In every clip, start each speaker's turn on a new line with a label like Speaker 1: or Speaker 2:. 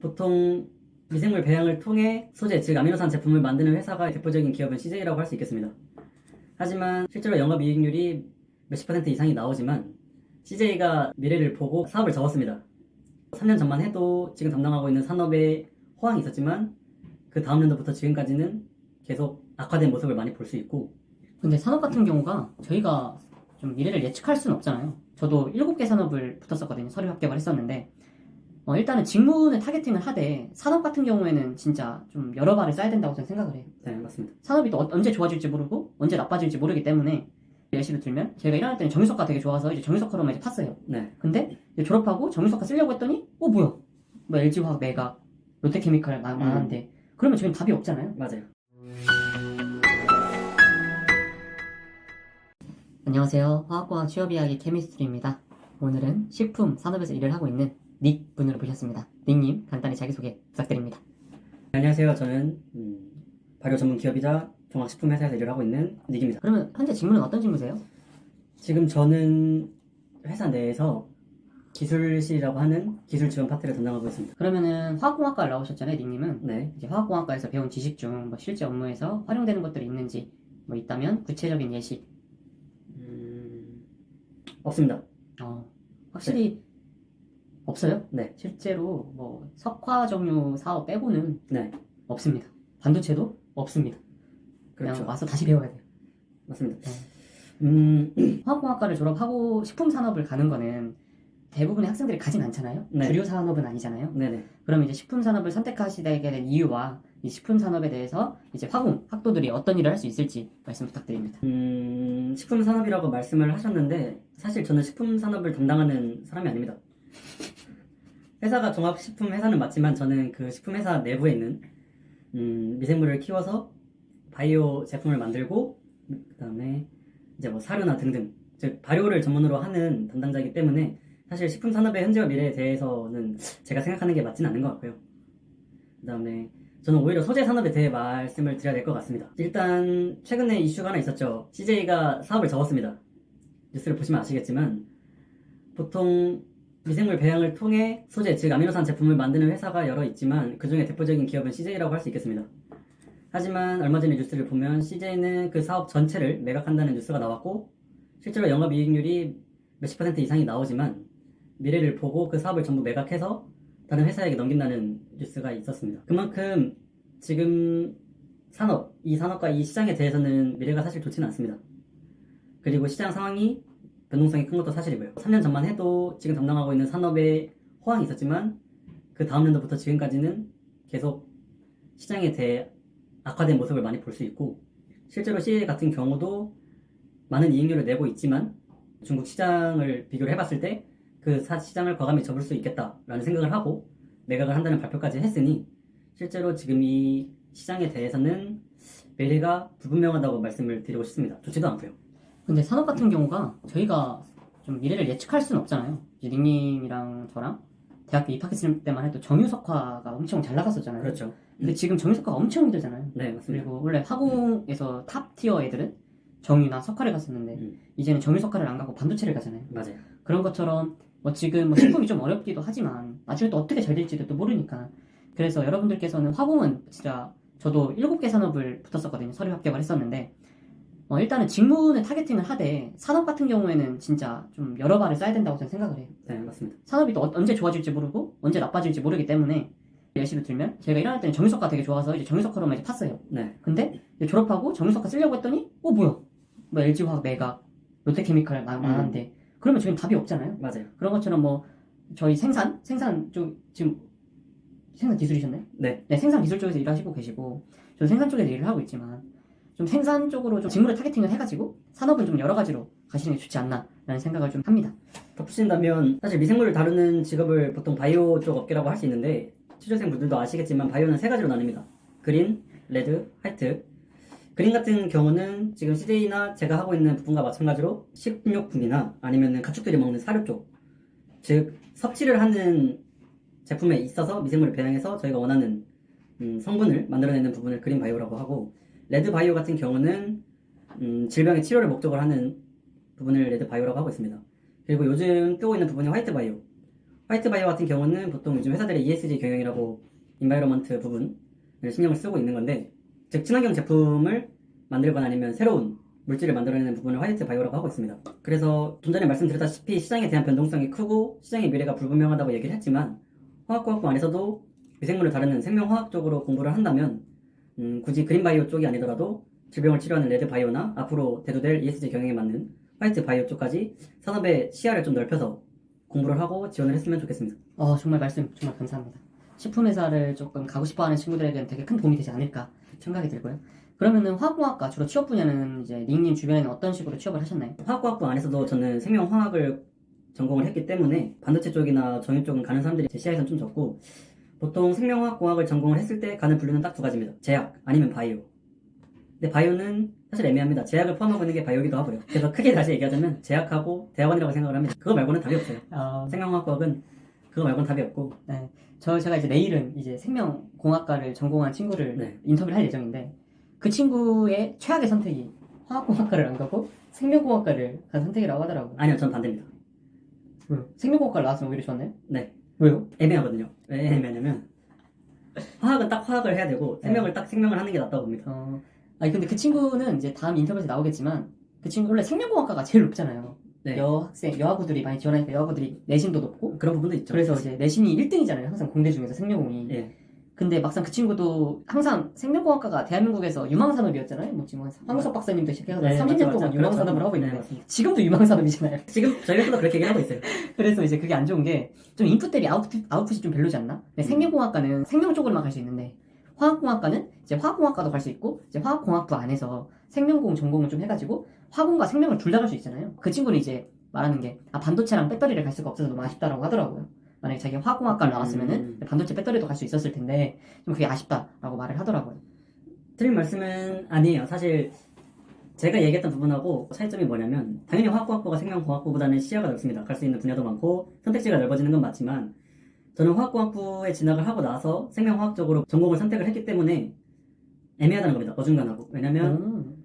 Speaker 1: 보통 미생물 배양을 통해 소재, 즉 아미노산 제품을 만드는 회사가 대표적인 기업은 CJ라고 할 수 있겠습니다. 하지만 실제로 영업이익률이 몇십 % 이상이 나오지만 CJ가 미래를 보고 사업을 접었습니다. 3년 전만 해도 지금 담당하고 있는 산업에 호황이 있었지만 그 다음 년도부터 지금까지는 계속 악화된 모습을 많이 볼 수 있고.
Speaker 2: 근데 산업 같은 경우가 저희가 좀 미래를 예측할 수는 없잖아요. 저도 7개 산업을 붙었었거든요. 서류 합격을 했었는데 일단은 직무는 타겟팅을 하되 산업 같은 경우에는 진짜 좀 여러 발을 써야 된다고 저는 생각을 해요.
Speaker 1: 네, 맞습니다.
Speaker 2: 산업이 또 언제 좋아질지 모르고 언제 나빠질지 모르기 때문에 예시를 들면 제가 1학년 때는 정유석화 되게 좋아서 이제 정유석화로만 이제 팠어요.
Speaker 1: 네.
Speaker 2: 근데 이제 졸업하고 정유석화 쓰려고 했더니 뭐야? 뭐 LG화학, 메가, 롯데케미칼 많은데 그러면 저희는 답이 없잖아요.
Speaker 1: 맞아요.
Speaker 2: 안녕하세요. 화학공학 취업이야기 케미스트리입니다. 오늘은 식품 산업에서 일을 하고 있는 닉 분으로 모셨습니다. 닉님 간단히 자기소개 부탁드립니다.
Speaker 1: 안녕하세요. 저는 발효 전문 기업이자 종합식품회사에서 일을 하고 있는 닉입니다.
Speaker 2: 그러면 현재 직무는 어떤 직무세요?
Speaker 1: 지금 저는 회사 내에서 기술실이라고 하는 기술 지원 파트를 담당하고 있습니다.
Speaker 2: 그러면은 화학공학과를 나오셨잖아요, 닉님은.
Speaker 1: 네.
Speaker 2: 이제 화학공학과에서 배운 지식 중 실제 업무에서 활용되는 것들이 있는지 있다면 구체적인 예시.
Speaker 1: 없습니다.
Speaker 2: 확실히 없어요?
Speaker 1: 네.
Speaker 2: 실제로 석화 정유 사업 빼고는
Speaker 1: 네.
Speaker 2: 없습니다. 반도체도 없습니다. 그냥
Speaker 1: 그렇죠.
Speaker 2: 와서 다시 배워야 돼요.
Speaker 1: 맞습니다.
Speaker 2: 화학공학과를 졸업하고 식품산업을 가는 거는 대부분의 학생들이 가진 않잖아요.
Speaker 1: 네.
Speaker 2: 주류 산업은 아니잖아요.
Speaker 1: 네네.
Speaker 2: 그러면 이제 식품산업을 선택하시게 된 이유와 이 식품산업에 대해서 이제 학도들이 어떤 일을 할 수 있을지 말씀 부탁드립니다.
Speaker 1: 식품 산업이라고 말씀을 하셨는데 사실 저는 식품 산업을 담당하는 사람이 아닙니다. 회사가 종합식품 회사는 맞지만 저는 그 식품 회사 내부에 있는 미생물을 키워서 바이오 제품을 만들고 그다음에 이제 사료나 등등 즉 발효를 전문으로 하는 담당자이기 때문에 사실 식품 산업의 현재와 미래에 대해서는 제가 생각하는 게 맞진 않는 것 같고요. 그다음에 저는 오히려 소재 산업에 대해 말씀을 드려야 될 것 같습니다. 일단 최근에 이슈가 하나 있었죠. CJ가 사업을 접었습니다. 뉴스를 보시면 아시겠지만 보통 미생물 배양을 통해 소재, 즉 아미노산 제품을 만드는 회사가 여러 있지만 그 중에 대표적인 기업은 CJ라고 할 수 있겠습니다. 하지만 얼마 전에 뉴스를 보면 CJ는 그 사업 전체를 매각한다는 뉴스가 나왔고 실제로 영업이익률이 몇십 % 이상이 나오지만 미래를 보고 그 사업을 전부 매각해서 다른 회사에게 넘긴다는 뉴스가 있었습니다. 그만큼 지금 이 산업과 이 시장에 대해서는 미래가 사실 좋지는 않습니다. 그리고 시장 상황이 변동성이 큰 것도 사실이고요. 3년 전만 해도 지금 담당하고 있는 산업에 호황이 있었지만 그 다음 년도부터 지금까지는 계속 시장에 대해 악화된 모습을 많이 볼 수 있고 실제로 CJ 같은 경우도 많은 이익률을 내고 있지만 중국 시장을 비교를 해봤을 때 그 시장을 과감히 접을 수 있겠다라는 생각을 하고 매각을 한다는 발표까지 했으니 실제로 지금 이 시장에 대해서는 미래가 불분명하다고 말씀을 드리고 싶습니다. 좋지도 않고요.
Speaker 2: 근데 산업 같은 경우가 저희가 좀 미래를 예측할 수는 없잖아요. 이제 닉님이랑 저랑 대학교 입학했을 때만 해도 정유석화가 엄청 잘 나갔었잖아요.
Speaker 1: 그렇죠.
Speaker 2: 근데 지금 정유석화가 엄청 힘들잖아요.
Speaker 1: 네, 맞습니다.
Speaker 2: 그리고 원래 화공에서 탑 티어 애들은 정유나 석화를 갔었는데 이제는 정유석화를 안 가고 반도체를 가잖아요.
Speaker 1: 맞아요.
Speaker 2: 그런 것처럼 지금 식품이 좀 어렵기도 하지만 나중에 또 어떻게 잘 될지도 또 모르니까 그래서 여러분들께서는 화공은 진짜 저도 7개 산업을 붙었었거든요. 서류 합격을 했었는데 일단은 직무는 타겟팅을 하되 산업 같은 경우에는 진짜 좀 여러 발을 써야 된다고 저는 생각을 해요.
Speaker 1: 네, 맞습니다.
Speaker 2: 산업이 또 언제 좋아질지 모르고 언제 나빠질지 모르기 때문에 예시를 들면 제가 1학년 때는 정유석화 되게 좋아서 이제 정유석화로만 이제 팠어요.
Speaker 1: 네.
Speaker 2: 근데 이제 졸업하고 정유석화 쓰려고 했더니 뭐야? 뭐 LG화학, 메가, 롯데케미칼 많은데 그러면 저희는 답이 없잖아요.
Speaker 1: 맞아요.
Speaker 2: 그런 것처럼 저희 생산 쪽 지금 생산 기술이셨나요?
Speaker 1: 네.
Speaker 2: 네, 생산 기술 쪽에서 일하시고 계시고 저는 생산 쪽에서 일을 하고 있지만 좀 생산 쪽으로 좀 직무를 타겟팅을 해가지고 산업은 좀 여러 가지로 가시는 게 좋지 않나라는 생각을 좀 합니다.
Speaker 1: 덧붙인다면 사실 미생물을 다루는 직업을 보통 바이오 쪽 업계라고 할 수 있는데 취준생 분들도 아시겠지만 바이오는 3가지로 나뉩니다. 그린, 레드, 화이트. 그린 같은 경우는 지금 CJ나 제가 하고 있는 부분과 마찬가지로 식료품이나 아니면 가축들이 먹는 사료 쪽, 즉 섭취를 하는 제품에 있어서 미생물을 배양해서 저희가 원하는 성분을 만들어내는 부분을 그린 바이오라고 하고, 레드 바이오 같은 경우는 질병의 치료를 목적으로 하는 부분을 레드 바이오라고 하고 있습니다. 그리고 요즘 뜨고 있는 부분이 화이트 바이오. 화이트 바이오 같은 경우는 보통 요즘 회사들의 ESG 경영이라고 인바이러먼트 부분을 신경을 쓰고 있는 건데, 즉 친환경 제품을 만들거나 아니면 새로운 물질을 만들어내는 부분을 화이트 바이오라고 하고 있습니다. 그래서 좀 전에 말씀드렸다시피 시장에 대한 변동성이 크고 시장의 미래가 불분명하다고 얘기를 했지만, 화학공학부 안에서도 미생물을 다루는 생명화학 쪽으로 공부를 한다면 굳이 그린바이오 쪽이 아니더라도 질병을 치료하는 레드바이오나 앞으로 대두될 ESG 경영에 맞는 화이트 바이오 쪽까지 산업의 시야를 좀 넓혀서 공부를 하고 지원을 했으면 좋겠습니다.
Speaker 2: 정말 말씀 정말 감사합니다. 식품회사를 조금 가고 싶어하는 친구들에게는 되게 큰 도움이 되지 않을까 생각이 들고요. 그러면은 화학공학과 주로 취업 분야는 이제 닉님 주변에는 어떤 식으로 취업을 하셨나요?
Speaker 1: 화학과학부 안에서도 저는 생명화학을 전공을 했기 때문에 반도체 쪽이나 정유 쪽은 가는 사람들이 제 시야에선 좀 적고, 보통 생명화학공학을 전공을 했을 때 가는 분류는 딱 두 가지입니다. 제약 아니면 바이오. 근데 바이오는 사실 애매합니다. 제약을 포함하고 있는 게 바이오기도 하고요. 그래서 크게 다시 얘기하자면 제약하고 대학원이라고 생각을 합니다. 그거 말고는 답이 없어요. 생명화학과학은 그거 말고는 답이 없고.
Speaker 2: 네. 제가 이제 내일은 이제 생명공학과를 전공한 친구를
Speaker 1: 네.
Speaker 2: 인터뷰를 할 예정인데, 그 친구의 최악의 선택이 화학공학과를 안 가고 생명공학과를 간 선택이라고 하더라고요.
Speaker 1: 아니요, 전 반대입니다.
Speaker 2: 왜요? 생명공학과를 나왔으면 오히려 좋았나요?
Speaker 1: 네.
Speaker 2: 왜요?
Speaker 1: 애매하거든요. 왜 애매하냐면 화학은 딱 화학을 해야 되고 생명을 딱 생명을 하는 게 낫다고 봅니다.
Speaker 2: 아니 근데 그 친구는 이제 다음 인터뷰에서 나오겠지만, 그 친구 원래 생명공학과가 제일 높잖아요.
Speaker 1: 네.
Speaker 2: 여학우들이 많이 지원하니까 여학우들이 내신도 높고,
Speaker 1: 그런 부분도 있죠.
Speaker 2: 그래서 이제 내신이 1등이잖아요. 항상 공대 중에서 생명공이.
Speaker 1: 예.
Speaker 2: 근데 막상 그 친구도 항상 생명공학과가 대한민국에서 유망산업이었잖아요. 뭐 지금 황우석 박사님도 시작해서
Speaker 1: 네,
Speaker 2: 30년
Speaker 1: 맞죠,
Speaker 2: 동안
Speaker 1: 맞죠.
Speaker 2: 유망산업을
Speaker 1: 그렇죠.
Speaker 2: 하고 있는데,
Speaker 1: 네, 맞습니다.
Speaker 2: 지금도 유망산업이잖아요.
Speaker 1: 지금 저희 회사도 그렇게 얘기를 하고 있어요.
Speaker 2: 그래서 이제 그게 안 좋은 게 좀 인풋 대비 아웃풋이 좀 별로지 않나? 근데 생명공학과는 생명 쪽으로만 갈 수 있는데, 화학공학과는 이제 화학공학과도 갈 수 있고, 이제 화학공학부 안에서 생명공 전공을 좀 해가지고 화공과 생명을 둘 다 갈 수 있잖아요. 그 친구는 이제 말하는 게 반도체랑 배터리를 갈 수가 없어서 너무 아쉽다라고 하더라고요. 만약에 자기가 화학공학과를 나왔으면은 반도체 배터리도 갈 수 있었을 텐데 좀 그게 아쉽다라고 말을 하더라고요.
Speaker 1: 틀린 말씀은 아니에요. 사실 제가 얘기했던 부분하고 차이점이 뭐냐면, 당연히 화학공학부가 생명공학부보다는 시야가 넓습니다. 갈 수 있는 분야도 많고 선택지가 넓어지는 건 맞지만, 저는 화학공학부에 진학을 하고 나서 생명화학 쪽으로 전공을 선택을 했기 때문에 애매하다는 겁니다. 어중간하고. 왜냐면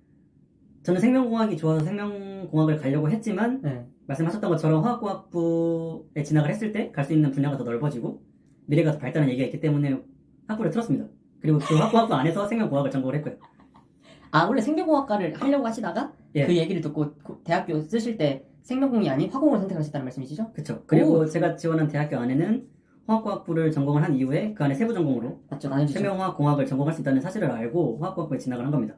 Speaker 1: 저는 생명공학이 좋아서 생명공학을 가려고 했지만,
Speaker 2: 네.
Speaker 1: 말씀하셨던 것처럼 화학공학부에 진학을 했을 때 갈 수 있는 분야가 더 넓어지고 미래가 더 밝다는 얘기가 있기 때문에 학부를 틀었습니다. 그리고 그 화학공학부 안에서 생명공학을 전공을 했고요.
Speaker 2: 원래 생명공학과를 하려고 하시다가
Speaker 1: 예.
Speaker 2: 그 얘기를 듣고 대학교 쓰실 때 생명공이 아닌 화공을 선택하셨다는 말씀이시죠?
Speaker 1: 그쵸. 그리고 제가 지원한 대학교 안에는 화학공학부를 전공을 한 이후에 그 안에 세부 전공으로
Speaker 2: 맞죠, 나눠주죠.
Speaker 1: 생명화학공학을 전공할 수 있다는 사실을 알고 화학공학부에 진학을 한 겁니다.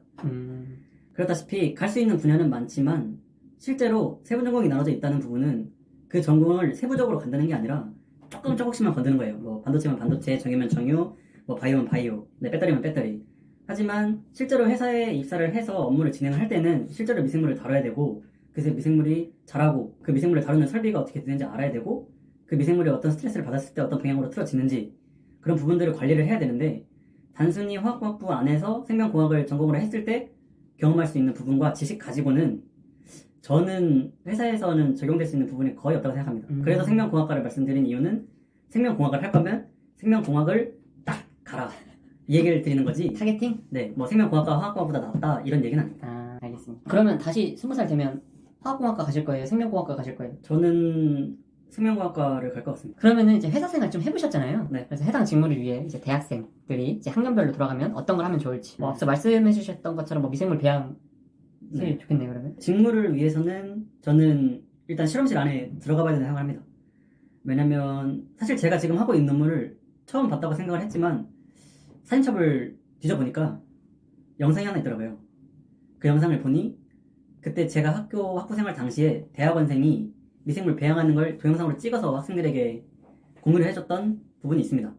Speaker 1: 그렇다시피 갈 수 있는 분야는 많지만 실제로 세부 전공이 나눠져 있다는 부분은 그 전공을 세부적으로 간다는 게 아니라 조금씩만 건드는 거예요. 뭐 반도체면 반도체, 정유면 정유, 뭐 바이오면 바이오, 네, 배터리면 배터리. 하지만 실제로 회사에 입사를 해서 업무를 진행을 할 때는 실제로 미생물을 다뤄야 되고, 그 미생물이 자라고 그 미생물을 다루는 설비가 어떻게 되는지 알아야 되고, 그 미생물이 어떤 스트레스를 받았을 때 어떤 방향으로 틀어지는지 그런 부분들을 관리를 해야 되는데, 단순히 화학공학부 안에서 생명공학을 전공을 했을 때 경험할 수 있는 부분과 지식 가지고는 저는 회사에서는 적용될 수 있는 부분이 거의 없다고 생각합니다. 그래서 생명공학과를 말씀드린 이유는, 생명공학을 할 거면 생명공학을 딱 가라, 이 얘기를 드리는 거지.
Speaker 2: 타겟팅?
Speaker 1: 네, 뭐 생명공학과 화학공학보다 낫다 이런 얘기는 아닙니다.
Speaker 2: 알겠습니다. 그러면 다시 20살 되면 화학공학과 가실 거예요? 생명공학과 가실 거예요?
Speaker 1: 저는 생명공학과를 갈 것 같습니다.
Speaker 2: 그러면은 이제 회사 생활 좀 해보셨잖아요.
Speaker 1: 네.
Speaker 2: 그래서 해당 직무를 위해 이제 대학생들이 이제 학년별로 돌아가면 어떤 걸 하면 좋을지. 뭐 앞서 말씀해주셨던 것처럼 뭐 미생물 배양
Speaker 1: 네.
Speaker 2: 좋겠네요, 그러면.
Speaker 1: 직무를 위해서는 저는 일단 실험실 안에 들어가 봐야 된다고 생각합니다. 왜냐면 사실 제가 지금 하고 있는 업무를 처음 봤다고 생각을 했지만 사진첩을 뒤져보니까 영상이 하나 있더라고요. 그 영상을 보니 그때 제가 학부생활 당시에 대학원생이 미생물 배양하는 걸 동영상으로 찍어서 학생들에게 공유를 해줬던 부분이 있습니다.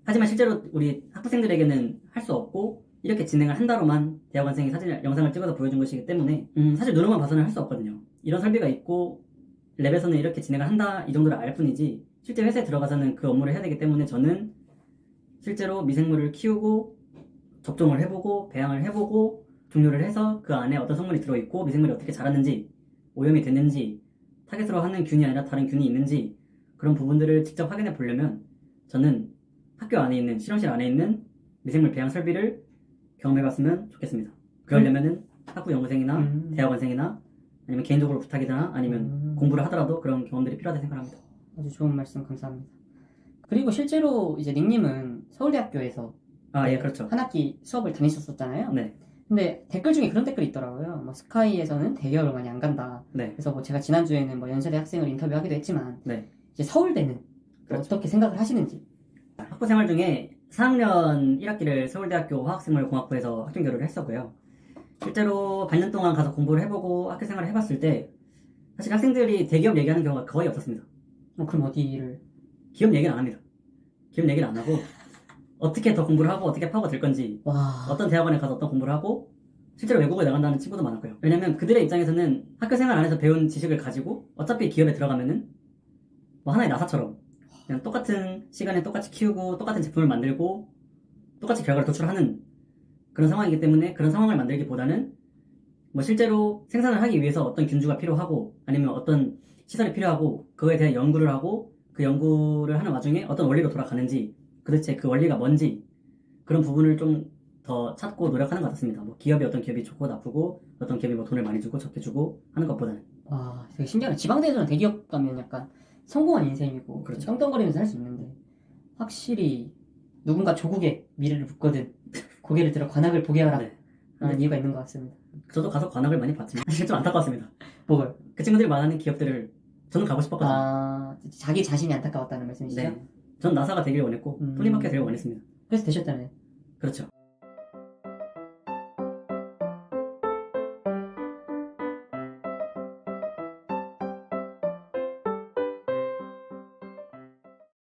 Speaker 1: 하지만 실제로 우리 학부생들에게는 할 수 없고 이렇게 진행을 한다로만 대학원생이 영상을 찍어서 보여준 것이기 때문에 사실 눈으로만 봐서는 할 수 없거든요. 이런 설비가 있고 랩에서는 이렇게 진행을 한다 이 정도를 알 뿐이지 실제 회사에 들어가서는 그 업무를 해야 되기 때문에 저는 실제로 미생물을 키우고 접종을 해보고 배양을 해보고 종료를 해서 그 안에 어떤 성분이 들어있고 미생물이 어떻게 자랐는지, 오염이 됐는지, 타겟으로 하는 균이 아니라 다른 균이 있는지 그런 부분들을 직접 확인해 보려면 저는 학교 안에 있는 실험실 안에 있는 미생물 배양 설비를 경험해봤으면 좋겠습니다. 그러려면은 학부 연구생이나 대학원생이나 아니면 개인적으로 부탁이거나 아니면 공부를 하더라도 그런 경험들이 필요하다고 생각합니다.
Speaker 2: 아주 좋은 말씀 감사합니다. 그리고 실제로 이제 닉님은 서울대학교에서
Speaker 1: 예, 그렇죠.
Speaker 2: 한 학기 수업을 다니셨었잖아요.
Speaker 1: 네.
Speaker 2: 근데 댓글 중에 그런 댓글이 있더라고요. 뭐 스카이에서는 대기업을 많이 안 간다.
Speaker 1: 네.
Speaker 2: 그래서 뭐 제가 지난주에는 뭐 연세대 학생을 인터뷰하기도 했지만
Speaker 1: 네.
Speaker 2: 이제 서울대는
Speaker 1: 그렇죠.
Speaker 2: 어떻게 생각을 하시는지.
Speaker 1: 학부 생활 중에 4학년 1학기를 서울대학교 화학생물공학부에서 학종교류를 했었고요. 실제로 반년 동안 가서 공부를 해보고 학교 생활을 해봤을 때 사실 학생들이 대기업 얘기하는 경우가 거의 없었습니다.
Speaker 2: 그럼 어디를?
Speaker 1: 기업 얘기는 안 합니다. 기업 얘기는 안 하고 어떻게 더 공부를 하고 어떻게 파고들 건지
Speaker 2: 와.
Speaker 1: 어떤 대학원에 가서 어떤 공부를 하고 실제로 외국에 나간다는 친구도 많았고요. 왜냐면 그들의 입장에서는 학교 생활 안에서 배운 지식을 가지고 어차피 기업에 들어가면은 뭐 하나의 나사처럼 그냥 똑같은 시간에 똑같이 키우고 똑같은 제품을 만들고 똑같이 결과를 도출하는 그런 상황이기 때문에 그런 상황을 만들기보다는 뭐 실제로 생산을 하기 위해서 어떤 균주가 필요하고 아니면 어떤 시설이 필요하고 그거에 대한 연구를 하고 그 연구를 하는 와중에 어떤 원리로 돌아가는지 도대체 그 원리가 뭔지 그런 부분을 좀 더 찾고 노력하는 것 같습니다. 뭐 기업이 어떤 기업이 좋고 나쁘고 어떤 기업이 뭐 돈을 많이 주고 적게 주고 하는 것보다는.
Speaker 2: 와, 되게 신기하네. 지방대에서는 대기업 가면 약간 성공한 인생이고
Speaker 1: 그렇죠.
Speaker 2: 떵떵거리면서 할 수 있는데 확실히 누군가 조국의 미래를 묻거든 고개를 들어 관악을 보게 하라
Speaker 1: 네.
Speaker 2: 라는 이유가 있는 것 같습니다.
Speaker 1: 저도 가서 관악을 많이 봤지만 사실 좀 안타까웠습니다.
Speaker 2: 뭐가요?
Speaker 1: 그 친구들이 말하는 기업들을 저는 가고 싶었거든요.
Speaker 2: 아, 자기 자신이 안타까웠다는 말씀이시죠?
Speaker 1: 네. 전 나사가 되길 원했고 플리마켓 되길 원했습니다.
Speaker 2: 그래서 되셨잖아요.
Speaker 1: 그렇죠.